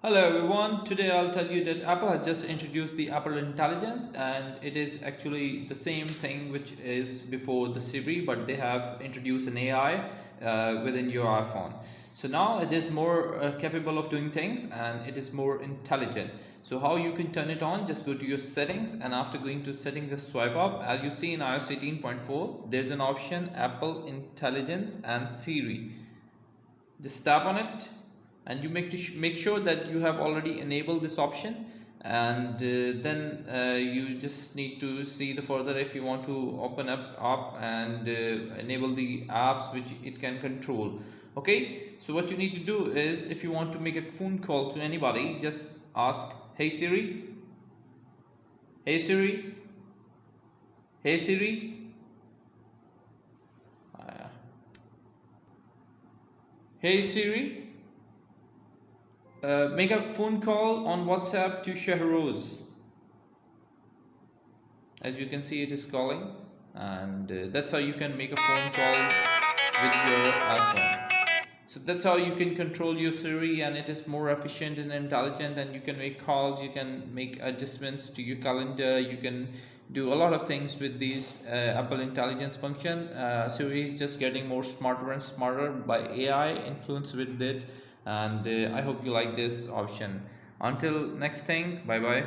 Hello everyone, today I'll tell you that Apple has just introduced the Apple Intelligence, and it is actually the same thing which is before the Siri, but they have introduced an AI within your iPhone. So now it is more capable of doing things and it is more intelligent. So how you can turn it on, just go to your settings, and after going to settings just swipe up. As you see in iOS 18.4 there's an option Apple Intelligence and Siri. Just tap on it and you make sure that you have already enabled this option, and then you just need to see the further if you want to open up and enable the apps which it can control. Okay, so what you need to do is, if you want to make a phone call to anybody, just ask, hey Siri, hey Siri, hey Siri, uh, hey Siri, make a phone call on WhatsApp to Shahroz. As you can see, it is calling, and that's how you can make a phone call with your iPhone. So that's how you can control your Siri, and it is more efficient and intelligent, and you can make calls, you can make adjustments to your calendar, you can do a lot of things with these Apple Intelligence function. Siri is just getting more smarter and smarter by AI influence with it, and I hope you like this option. Until next thing, bye bye.